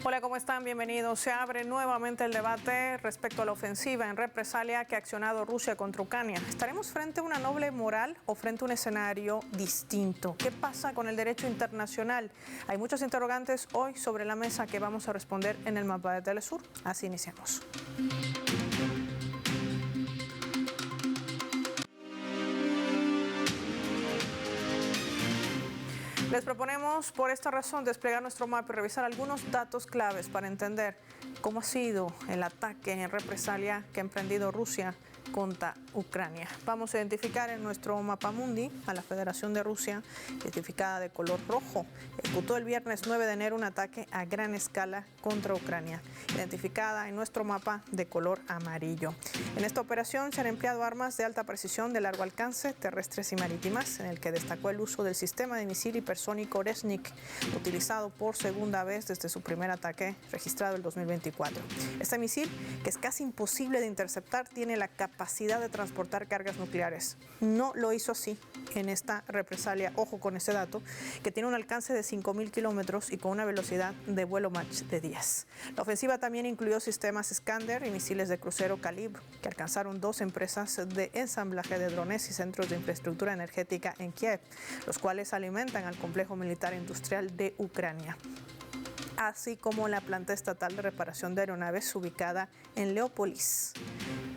Hola, ¿cómo están? Bienvenidos. Se abre nuevamente el debate respecto a la ofensiva en represalia que ha accionado Rusia contra Ucrania. ¿Estaremos frente a una doble moral o frente a un escenario distinto? ¿Qué pasa con el derecho internacional? Hay muchos interrogantes hoy sobre la mesa que vamos a responder en el mapa de Telesur. Así iniciamos. Les proponemos por esta razón desplegar nuestro mapa y revisar algunos datos claves para entender cómo ha sido el ataque en represalia que ha emprendido Rusia contra Ucrania. Vamos a identificar en nuestro mapa mundi a la Federación de Rusia, identificada de color rojo. Ejecutó el viernes 9 de enero un ataque a gran escala contra Ucrania, identificada en nuestro mapa de color amarillo. En esta operación se han empleado armas de alta precisión de largo alcance, terrestres y marítimas, en el que destacó el uso del sistema de misil hipersónico Oreshnik, utilizado por segunda vez desde su primer ataque registrado en 2024. Este misil, que es casi imposible de interceptar, tiene la capacidad de transportar cargas nucleares. No lo hizo así en esta represalia, ojo con ese dato, que tiene un alcance de 5.000 kilómetros y con una velocidad de vuelo Mach de 10. La ofensiva también incluyó sistemas Iskander y misiles de crucero Kalibr, que alcanzaron 2 empresas de ensamblaje de drones y centros de infraestructura energética en Kiev, los cuales alimentan al complejo militar industrial de Ucrania, así como la planta estatal de reparación de aeronaves ubicada en Leópolis.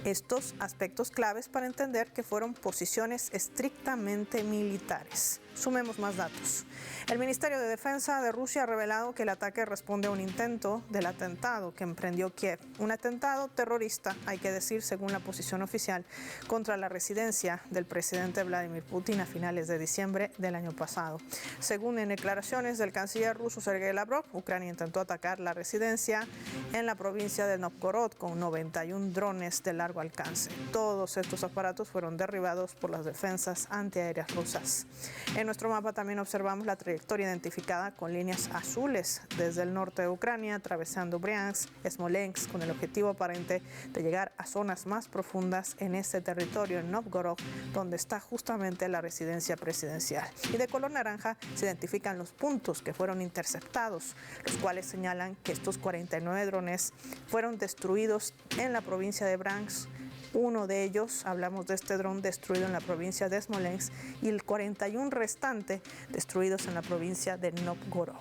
Estos aspectos claves para entender que fueron posiciones estrictamente militares. Sumemos más datos. El Ministerio de Defensa de Rusia ha revelado que el ataque responde a un intento del atentado que emprendió Kiev. Un atentado terrorista, hay que decir, según la posición oficial, contra la residencia del presidente Vladimir Putin a finales de diciembre del año pasado. Según en declaraciones del canciller ruso Sergei Lavrov, Ucrania intentó atacar la residencia en la provincia de Novgorod con 91 drones de largo alcance. Todos estos aparatos fueron derribados por las defensas antiaéreas rusas. En nuestro mapa también observamos la trayectoria identificada con líneas azules desde el norte de Ucrania, atravesando Briansk, Smolensk, con el objetivo aparente de llegar a zonas más profundas en este territorio, en Novgorod, donde está justamente la residencia presidencial. Y de color naranja se identifican los puntos que fueron interceptados, los cuales señalan que estos 49 drones fueron destruidos en la provincia de Briansk. Uno de ellos, hablamos de este dron destruido en la provincia de Smolensk, y el 41 restante destruidos en la provincia de Novgorod.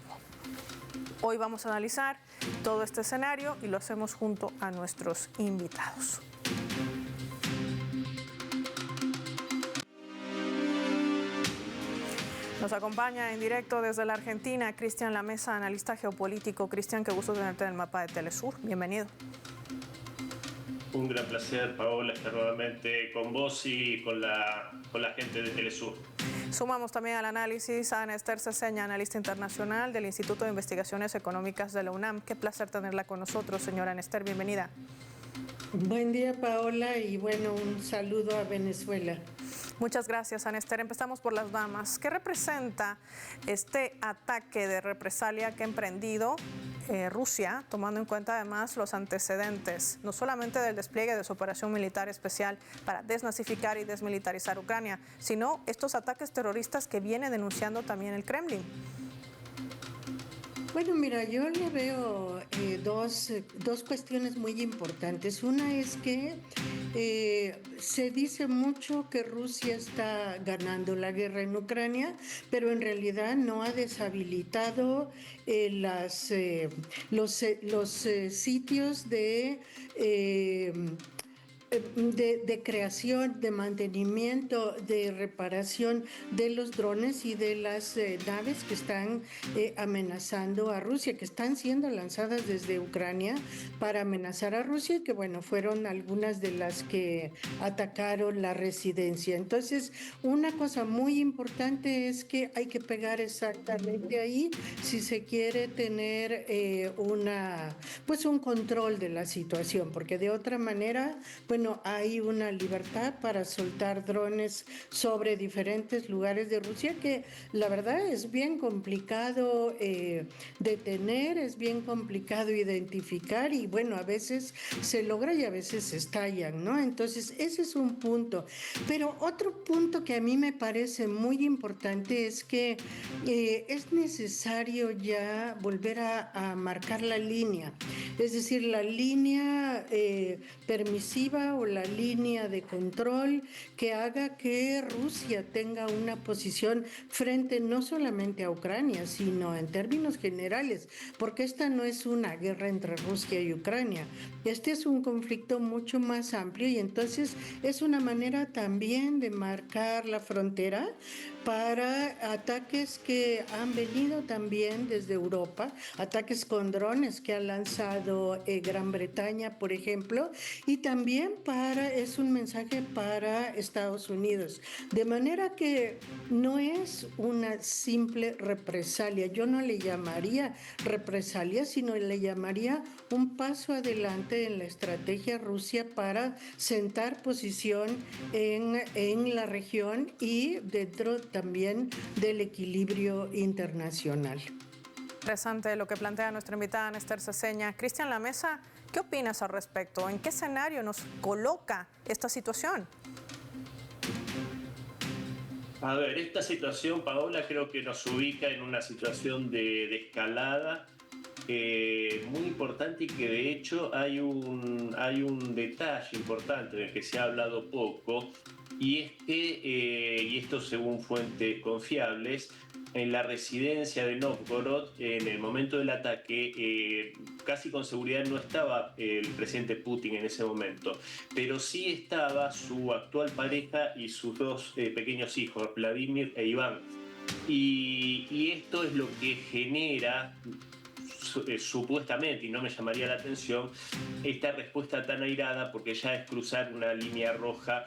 Hoy vamos a analizar todo este escenario y lo hacemos junto a nuestros invitados. Nos acompaña en directo desde la Argentina Cristian Lamesa, analista geopolítico. Cristian, qué gusto tenerte en el mapa de Telesur. Bienvenido. Un gran placer, Paola, estar nuevamente con vos y con la gente de Telesur. Sumamos también al análisis a Ana Esther Ceseña, analista internacional del Instituto de Investigaciones Económicas de la UNAM. Qué placer tenerla con nosotros, señora Ana Esther, bienvenida. Buen día, Paola, y bueno, un saludo a Venezuela. Muchas gracias, Ana Esther. Empezamos por las damas. ¿Qué representa este ataque de represalia que ha emprendido Rusia, tomando en cuenta además los antecedentes, no solamente del despliegue de su operación militar especial para desnazificar y desmilitarizar Ucrania, sino estos ataques terroristas que viene denunciando también el Kremlin? Bueno, mira, yo le veo dos cuestiones muy importantes. Una es que se dice mucho que Rusia está ganando la guerra en Ucrania, pero en realidad no ha deshabilitado los sitios de creación, de mantenimiento, de reparación de los drones y de las naves que están amenazando a Rusia, que están siendo lanzadas desde Ucrania para amenazar a Rusia, y que bueno, fueron algunas de las que atacaron la residencia. Entonces, una cosa muy importante es que hay que pegar exactamente ahí si se quiere tener un control de la situación, porque de otra manera, pues bueno, hay una libertad para soltar drones sobre diferentes lugares de Rusia que la verdad es bien complicado detener, es bien complicado identificar y bueno, a veces se logra y a veces estallan, ¿no? Entonces, ese es un punto. Pero otro punto que a mí me parece muy importante es que es necesario ya volver a marcar la línea, es decir, la línea permisiva o la línea de control que haga que Rusia tenga una posición frente no solamente a Ucrania, sino en términos generales, porque esta no es una guerra entre Rusia y Ucrania, este es un conflicto mucho más amplio y entonces es una manera también de marcar la frontera para ataques que han venido también desde Europa, ataques con drones que ha lanzado Gran Bretaña, por ejemplo, y también es un mensaje para Estados Unidos. De manera que no es una simple represalia, yo no le llamaría represalia, sino le llamaría un paso adelante en la estrategia Rusia para sentar posición en la región y dentro también del equilibrio internacional. Interesante lo que plantea nuestra invitada Esther Ceseña. Cristian La Mesa, ¿qué opinas al respecto? ¿En qué escenario nos coloca esta situación? A ver, esta situación, Paola, creo que nos ubica en una situación de escalada muy importante y que de hecho hay un detalle importante del que se ha hablado poco y es que, y esto según fuentes confiables, en la residencia de Novgorod, en el momento del ataque, casi con seguridad no estaba el presidente Putin en ese momento, pero sí estaba su actual pareja y sus dos pequeños hijos, Vladimir e Iván. Y esto es lo que genera supuestamente, y no me llamaría la atención, esta respuesta tan airada, porque ya es cruzar una línea roja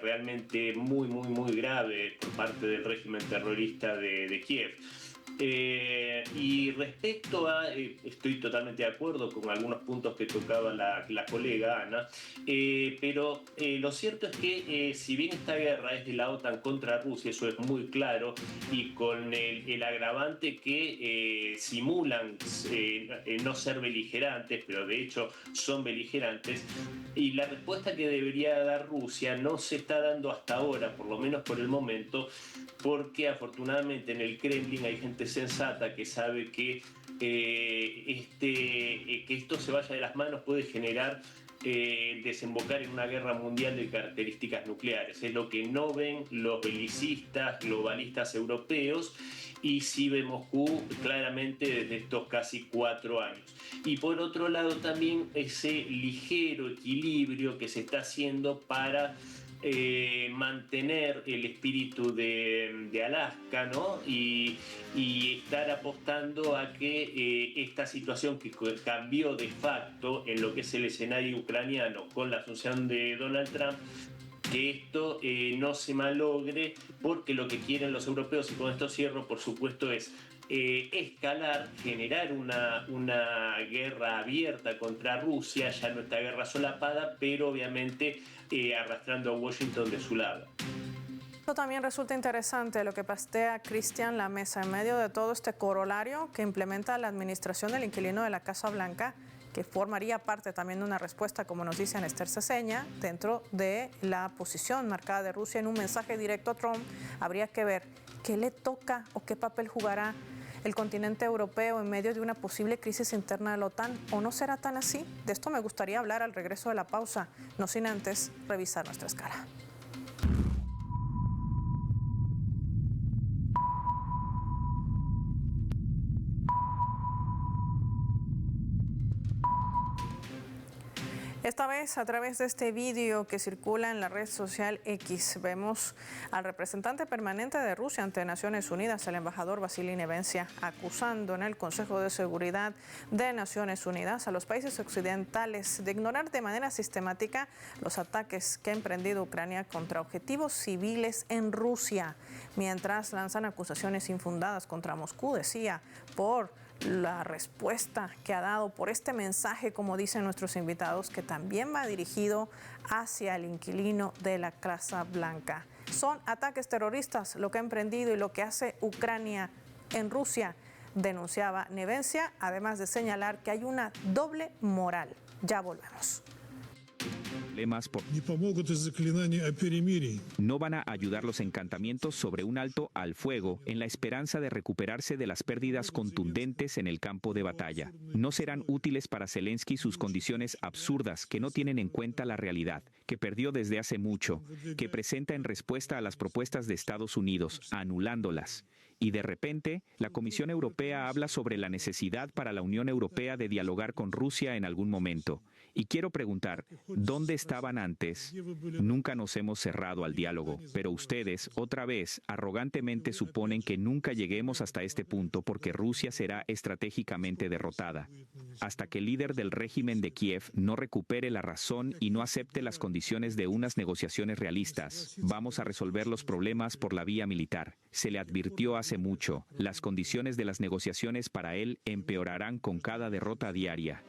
realmente muy grave por parte del régimen terrorista de Kiev. Y respecto a, estoy totalmente de acuerdo con algunos puntos que tocaba la colega Ana, pero lo cierto es que si bien esta guerra es de la OTAN contra Rusia, eso es muy claro, y con el agravante que simulan no ser beligerantes, pero de hecho son beligerantes, y la respuesta que debería dar Rusia no se está dando hasta ahora, por lo menos por el momento, porque afortunadamente en el Kremlin hay gente sensata que sabe que esto se vaya de las manos puede generar desembocar en una guerra mundial de características nucleares. Es lo que no ven los belicistas, globalistas europeos, y sí ve Moscú claramente desde estos casi 4 años. Y por otro lado también ese ligero equilibrio que se está haciendo para mantener el espíritu de Alaska, ¿no? Y estar apostando a que esta situación que cambió de facto en lo que es el escenario ucraniano con la asunción de Donald Trump, que esto no se malogre, porque lo que quieren los europeos, y con esto cierro, por supuesto, es escalar, generar una guerra abierta contra Rusia, ya no esta guerra solapada, pero obviamente arrastrando a Washington de su lado. Esto también resulta interesante lo que plantea Cristian La Mesa en medio de todo este corolario que implementa la administración del inquilino de la Casa Blanca, que formaría parte también de una respuesta, como nos dice Esther Ceseña, dentro de la posición marcada de Rusia en un mensaje directo a Trump. Habría que ver qué le toca o qué papel jugará el continente europeo en medio de una posible crisis interna de la OTAN, ¿o no será tan así? De esto me gustaría hablar al regreso de la pausa, no sin antes revisar nuestra escala. Esta vez, a través de este vídeo que circula en la red social X, vemos al representante permanente de Rusia ante Naciones Unidas, el embajador Vasily Nevencia, acusando en el Consejo de Seguridad de Naciones Unidas a los países occidentales de ignorar de manera sistemática los ataques que ha emprendido Ucrania contra objetivos civiles en Rusia, mientras lanzan acusaciones infundadas contra Moscú, decía, por la respuesta que ha dado por este mensaje, como dicen nuestros invitados, que también va dirigido hacia el inquilino de la Casa Blanca. Son ataques terroristas lo que ha emprendido y lo que hace Ucrania en Rusia, denunciaba Nevencia, además de señalar que hay una doble moral. Ya volvemos. No van a ayudar los encantamientos sobre un alto al fuego en la esperanza de recuperarse de las pérdidas contundentes en el campo de batalla. No serán útiles para Zelensky sus condiciones absurdas que no tienen en cuenta la realidad, que perdió desde hace mucho, que presenta en respuesta a las propuestas de Estados Unidos, anulándolas. Y de repente, la Comisión Europea habla sobre la necesidad para la Unión Europea de dialogar con Rusia en algún momento. Y quiero preguntar, ¿dónde estaban antes? Nunca nos hemos cerrado al diálogo, pero ustedes, otra vez, arrogantemente suponen que nunca lleguemos hasta este punto porque Rusia será estratégicamente derrotada. Hasta que el líder del régimen de Kiev no recupere la razón y no acepte las condiciones de unas negociaciones realistas, vamos a resolver los problemas por la vía militar. Se le advirtió hace mucho, las condiciones de las negociaciones para él empeorarán con cada derrota diaria.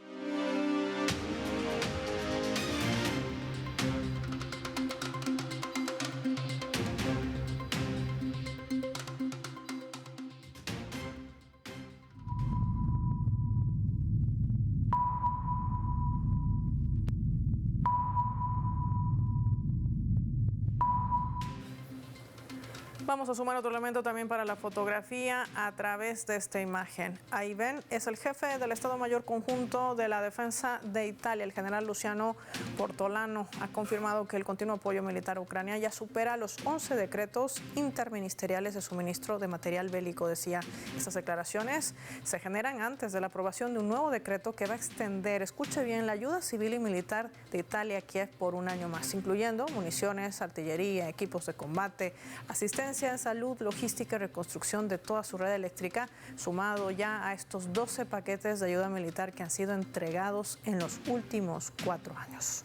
Vamos a sumar otro elemento también para la fotografía a través de esta imagen. Ahí ven, es el jefe del Estado Mayor Conjunto de la Defensa de Italia, el general Luciano Portolano. Ha confirmado que el continuo apoyo militar a Ucrania ya supera los 11 decretos interministeriales de suministro de material bélico, decía. Estas declaraciones se generan antes de la aprobación de un nuevo decreto que va a extender, escuche bien, la ayuda civil y militar de Italia a Kiev por un año más, incluyendo municiones, artillería, equipos de combate, asistencia en salud, logística y reconstrucción de toda su red eléctrica, sumado ya a estos 12 paquetes de ayuda militar que han sido entregados en los últimos 4 años.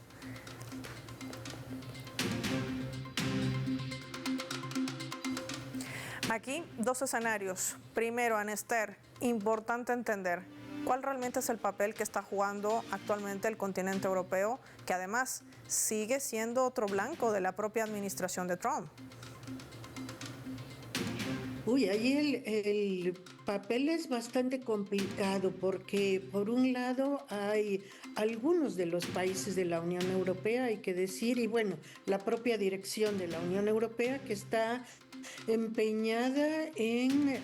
Aquí, 2 escenarios. Primero, Anester, importante entender cuál realmente es el papel que está jugando actualmente el continente europeo, que además sigue siendo otro blanco de la propia administración de Trump. Uy, ahí el papel es bastante complicado porque por un lado hay algunos de los países de la Unión Europea, hay que decir, y bueno, la propia dirección de la Unión Europea que está empeñada en,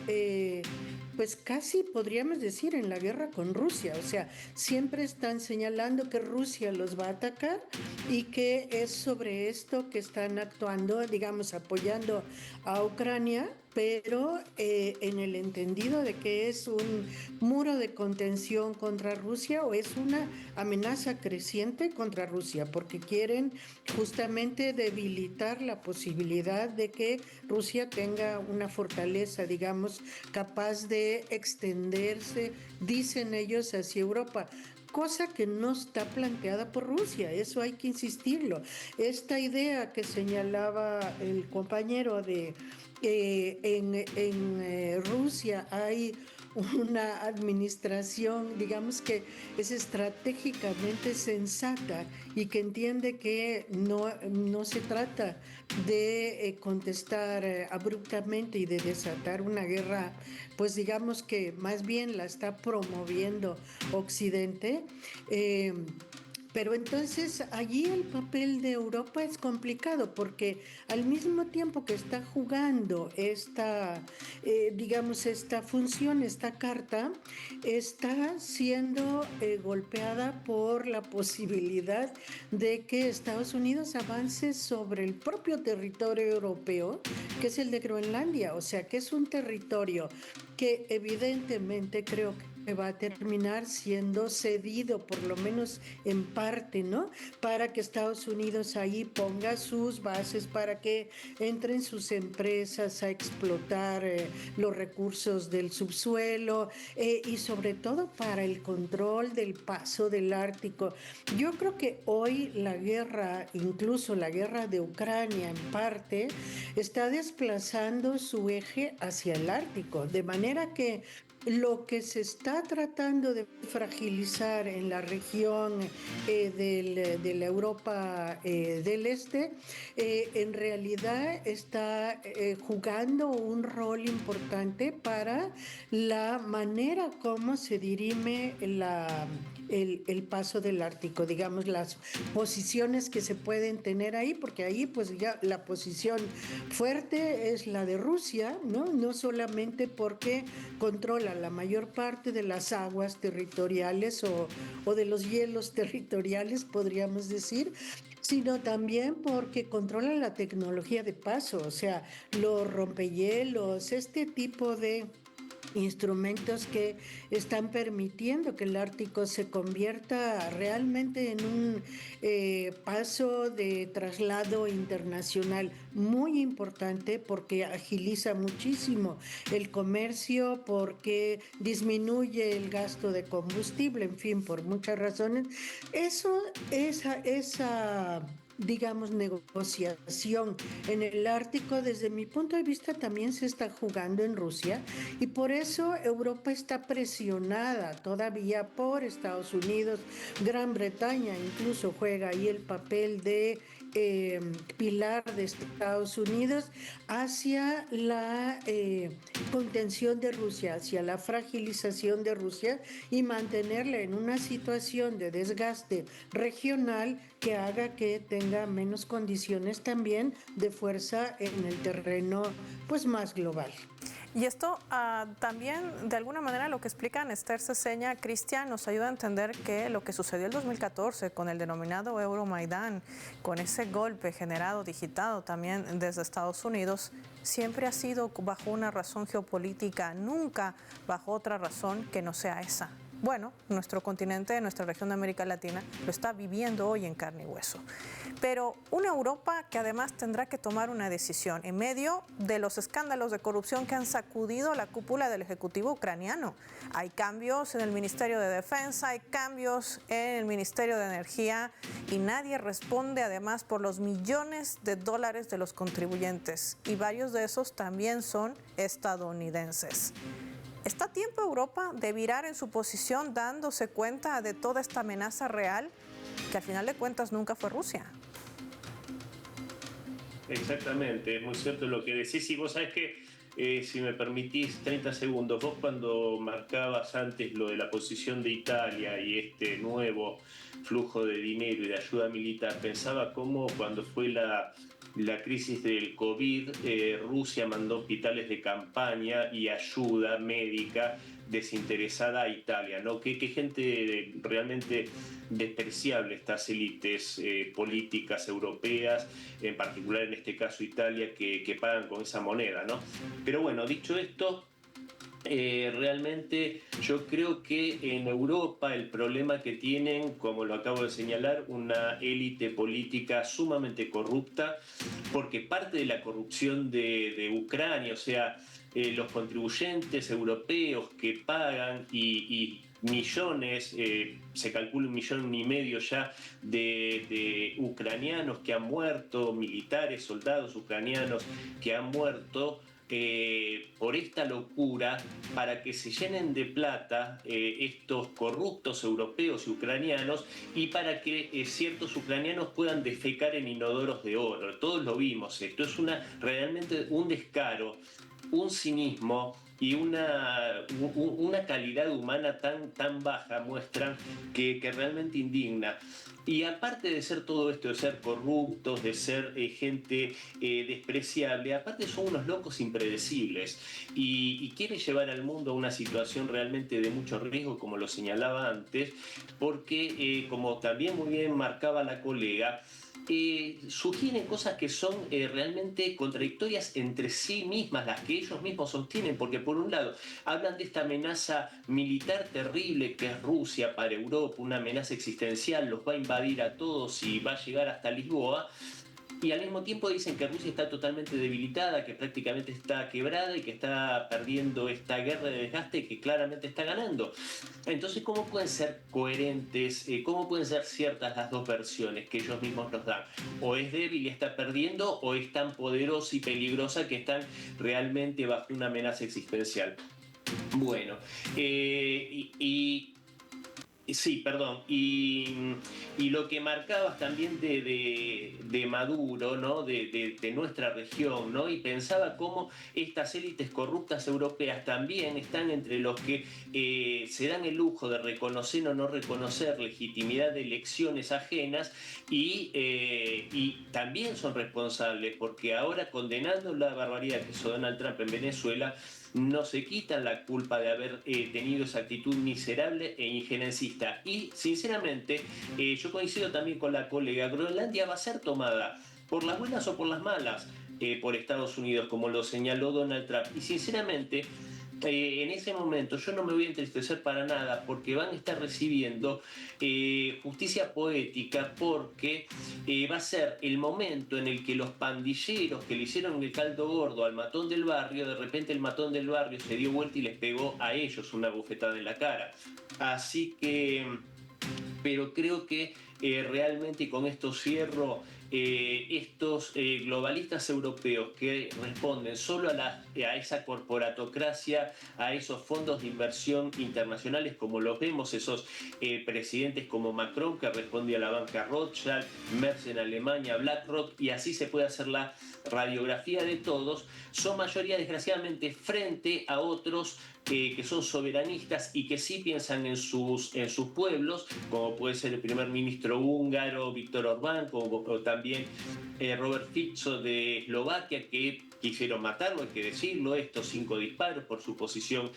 pues casi podríamos decir en la guerra con Rusia. O sea, siempre están señalando que Rusia los va a atacar y que es sobre esto que están actuando, digamos, apoyando a Ucrania, pero en el entendido de que es un muro de contención contra Rusia o es una amenaza creciente contra Rusia, porque quieren justamente debilitar la posibilidad de que Rusia tenga una fortaleza, digamos, capaz de extenderse, dicen ellos, hacia Europa. Cosa que no está planteada por Rusia, eso hay que insistirlo. Esta idea que señalaba el compañero de en Rusia hay una administración, digamos que es estratégicamente sensata y que entiende que no se trata de contestar abruptamente y de desatar una guerra, pues digamos que más bien la está promoviendo Occidente. Pero entonces allí el papel de Europa es complicado porque al mismo tiempo que está jugando esta, digamos, esta función, esta carta, está siendo golpeada por la posibilidad de que Estados Unidos avance sobre el propio territorio europeo, que es el de Groenlandia, o sea, que es un territorio que evidentemente creo que va a terminar siendo cedido, por lo menos en parte, ¿no? Para que Estados Unidos ahí ponga sus bases, para que entren sus empresas a explotar los recursos del subsuelo y sobre todo para el control del paso del Ártico. Yo creo que hoy la guerra, incluso la guerra de Ucrania en parte, está desplazando su eje hacia el Ártico, de manera que lo que se está tratando de fragilizar en la región de la Europa del Este, en realidad está jugando un rol importante para la manera como se dirime el paso del Ártico, digamos, las posiciones que se pueden tener ahí, porque ahí pues ya la posición fuerte es la de Rusia, ¿no? No solamente porque controla la mayor parte de las aguas territoriales o de los hielos territoriales, podríamos decir, sino también porque controla la tecnología de paso, o sea, los rompehielos, este tipo de instrumentos que están permitiendo que el Ártico se convierta realmente en un paso de traslado internacional muy importante, porque agiliza muchísimo el comercio, porque disminuye el gasto de combustible, en fin, por muchas razones. Esa digamos, negociación en el Ártico, desde mi punto de vista, también se está jugando en Rusia, y por eso Europa está presionada todavía por Estados Unidos. Gran Bretaña incluso juega ahí el papel de pilar de Estados Unidos hacia la contención de Rusia, hacia la fragilización de Rusia, y mantenerla en una situación de desgaste regional que haga que tenga menos condiciones también de fuerza en el terreno pues más global. Y esto también, de alguna manera, lo que explica Esther Ceseña, Cristian, nos ayuda a entender que lo que sucedió en 2014 con el denominado Euromaidán, con ese golpe generado, digitado también desde Estados Unidos, siempre ha sido bajo una razón geopolítica, nunca bajo otra razón que no sea esa. Bueno, nuestro continente, nuestra región de América Latina, lo está viviendo hoy en carne y hueso. Pero una Europa que además tendrá que tomar una decisión en medio de los escándalos de corrupción que han sacudido la cúpula del Ejecutivo ucraniano. Hay cambios en el Ministerio de Defensa, hay cambios en el Ministerio de Energía, y nadie responde además por los millones de dólares de los contribuyentes, y varios de esos también son estadounidenses. ¿Está a tiempo Europa de virar en su posición, dándose cuenta de toda esta amenaza real, que al final de cuentas nunca fue Rusia? Exactamente, es muy cierto lo que decís. Y vos sabés que, si me permitís 30 segundos, vos cuando marcabas antes lo de la posición de Italia y este nuevo flujo de dinero y de ayuda militar, pensaba cómo cuando fue la crisis del COVID, Rusia mandó hospitales de campaña y ayuda médica desinteresada a Italia, ¿no? Qué gente realmente despreciable estas élites políticas europeas, en particular en este caso Italia, que pagan con esa moneda, ¿no? Pero bueno, dicho esto, realmente yo creo que en Europa el problema que tienen, como lo acabo de señalar, una élite política sumamente corrupta, porque parte de la corrupción de Ucrania, o sea, los contribuyentes europeos que pagan y millones, se calcula 1,5 millones ya de ucranianos que han muerto, militares, soldados ucranianos que han muerto por esta locura, para que se llenen de plata estos corruptos europeos y ucranianos, y para que ciertos ucranianos puedan defecar en inodoros de oro. Todos lo vimos. Esto es realmente un descaro, un cinismo y una calidad humana tan baja, muestran que realmente indigna. Y aparte de ser todo esto, de ser corruptos, de ser gente despreciable, aparte son unos locos impredecibles, y quieren llevar al mundo a una situación realmente de mucho riesgo, como lo señalaba antes, porque como también muy bien marcaba la colega, sugieren cosas que son realmente contradictorias entre sí mismas, las que ellos mismos sostienen, porque por un lado hablan de esta amenaza militar terrible que es Rusia para Europa, una amenaza existencial, los va a invadir a todos y va a llegar hasta Lisboa, y al mismo tiempo dicen que Rusia está totalmente debilitada, que prácticamente está quebrada y que está perdiendo esta guerra de desgaste que claramente está ganando. Entonces, ¿cómo pueden ser coherentes? ¿Cómo pueden ser ciertas las dos versiones que ellos mismos nos dan? O es débil y está perdiendo, o es tan poderosa y peligrosa que están realmente bajo una amenaza existencial. Bueno, sí, perdón. Y lo que marcabas también de Maduro, ¿no? de nuestra región, ¿no? Y pensaba cómo estas élites corruptas europeas también están entre los que se dan el lujo de reconocer o no reconocer legitimidad de elecciones ajenas y también son responsables, porque ahora, condenando la barbaridad que hizo Donald Trump en Venezuela, no se quitan la culpa de haber tenido esa actitud miserable e injerencista. Y sinceramente, yo coincido también con la colega, Groenlandia va a ser tomada por las buenas o por las malas por Estados Unidos, como lo señaló Donald Trump. Y sinceramente, en ese momento yo no me voy a entristecer para nada, porque van a estar recibiendo justicia poética, porque va a ser el momento en el que los pandilleros que le hicieron el caldo gordo al matón del barrio, de repente el matón del barrio se dio vuelta y les pegó a ellos una bofetada en la cara. Así que, pero creo que realmente, y con esto cierro, estos globalistas europeos que responden solo a esa corporatocracia, a esos fondos de inversión internacionales, como los vemos, esos presidentes como Macron, que responde a la banca Rothschild, Merz en Alemania, BlackRock, y así se puede hacer la radiografía de todos, son mayoría desgraciadamente frente a otros que son soberanistas y que sí piensan en sus pueblos, como puede ser el primer ministro húngaro Viktor Orbán, o también Robert Fico de Eslovaquia, que quisieron matarlo, hay que decirlo, estos 5 disparos por su posición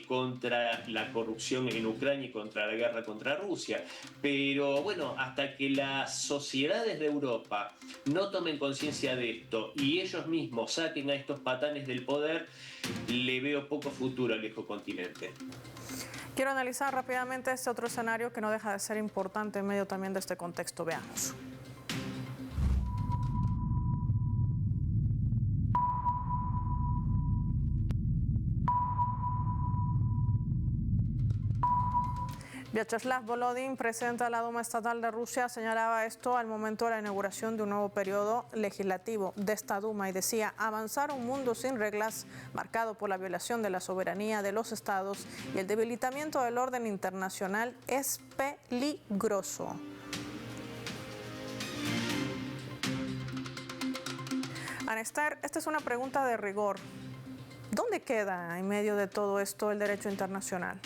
contra la corrupción en Ucrania y contra la guerra contra Rusia. Pero bueno, hasta que las sociedades de Europa no tomen conciencia de esto y ellos mismos saquen a estos patanes del poder, le veo poco futuro al viejo continente. Quiero analizar rápidamente este otro escenario que no deja de ser importante en medio también de este contexto. Veamos. Vyacheslav Volodin, presidente de la Duma Estatal de Rusia, señalaba esto al momento de la inauguración de un nuevo periodo legislativo de esta Duma y decía: avanzar a un mundo sin reglas, marcado por la violación de la soberanía de los estados y el debilitamiento del orden internacional, es peligroso. Ana Esther, esta es una pregunta de rigor. ¿Dónde queda en medio de todo esto el derecho internacional?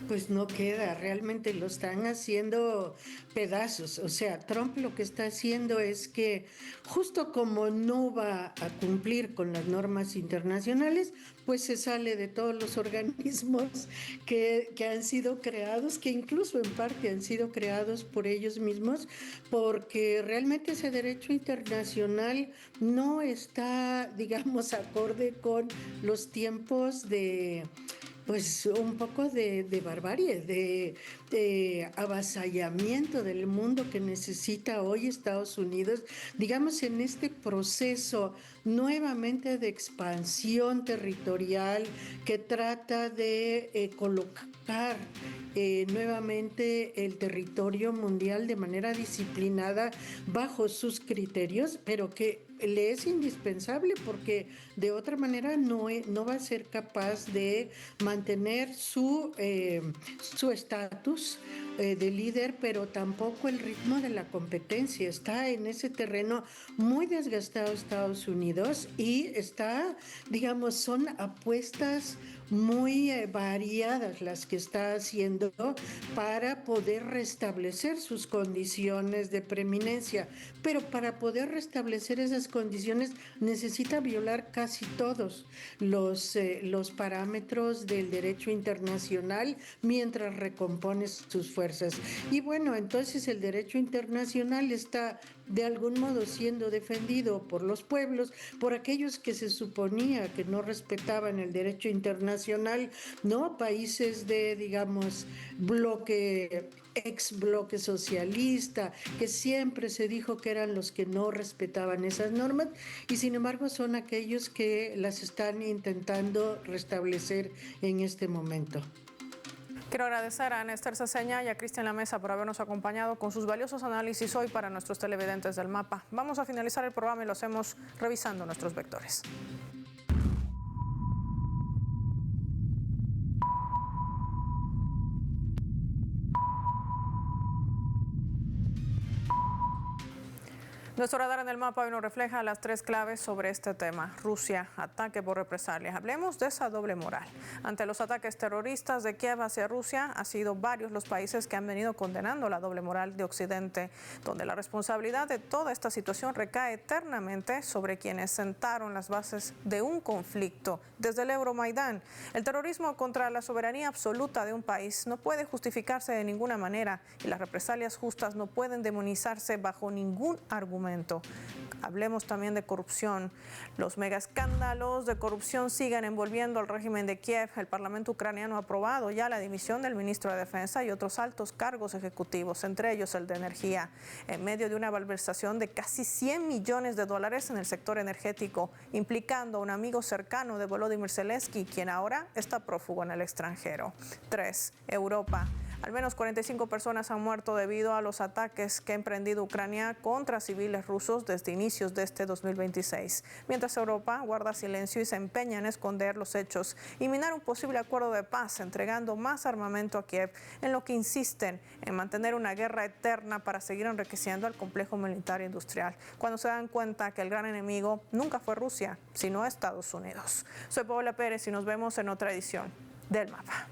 Pues no queda, realmente lo están haciendo pedazos. O sea, Trump lo que está haciendo es que, justo como no va a cumplir con las normas internacionales, pues se sale de todos los organismos que han sido creados, que incluso en parte han sido creados por ellos mismos, porque realmente ese derecho internacional no está, digamos, acorde con los tiempos de, pues, un poco de barbarie, de avasallamiento del mundo que necesita hoy Estados Unidos, digamos, en este proceso nuevamente de expansión territorial que trata de colocar nuevamente el territorio mundial de manera disciplinada bajo sus criterios, pero que le es indispensable porque de otra manera no va a ser capaz de mantener su estatus de líder, pero tampoco el ritmo de la competencia. Está en ese terreno muy desgastado Estados Unidos y está, digamos, son apuestas muy variadas las que está haciendo para poder restablecer sus condiciones de preeminencia, pero para poder restablecer esas condiciones necesita violar casi todos los parámetros del derecho internacional mientras recompone sus fuerzas. Y bueno, entonces el derecho internacional está de algún modo siendo defendido por los pueblos, por aquellos que se suponía que no respetaban el derecho internacional, ¿no? Países de, digamos, ex bloque socialista, que siempre se dijo que eran los que no respetaban esas normas, y sin embargo son aquellos que las están intentando restablecer en este momento. Quiero agradecer a Ana Esther Ceseña y a Cristian La Mesa por habernos acompañado con sus valiosos análisis hoy para nuestros televidentes del Mapa. Vamos a finalizar el programa y lo hacemos revisando nuestros vectores. Nuestro radar en el mapa hoy nos refleja las 3 claves sobre este tema. Rusia, ataque por represalias. Hablemos de esa doble moral. Ante los ataques terroristas de Kiev hacia Rusia, han sido varios los países que han venido condenando la doble moral de Occidente, donde la responsabilidad de toda esta situación recae eternamente sobre quienes sentaron las bases de un conflicto desde el Euromaidán. El terrorismo contra la soberanía absoluta de un país no puede justificarse de ninguna manera y las represalias justas no pueden demonizarse bajo ningún argumento. Hablemos también de corrupción. Los megaescándalos de corrupción siguen envolviendo al régimen de Kiev. El Parlamento ucraniano ha aprobado ya la dimisión del ministro de Defensa y otros altos cargos ejecutivos, entre ellos el de Energía, en medio de una malversación de casi $100 millones en el sector energético, implicando a un amigo cercano de Volodymyr Zelensky, quien ahora está prófugo en el extranjero. 3. Europa. Al menos 45 personas han muerto debido a los ataques que ha emprendido Ucrania contra civiles rusos desde inicios de este 2026. Mientras Europa guarda silencio y se empeña en esconder los hechos y minar un posible acuerdo de paz, entregando más armamento a Kiev, en lo que insisten en mantener una guerra eterna para seguir enriqueciendo al complejo militar e industrial, cuando se dan cuenta que el gran enemigo nunca fue Rusia, sino Estados Unidos. Soy Paola Pérez y nos vemos en otra edición del Mapa.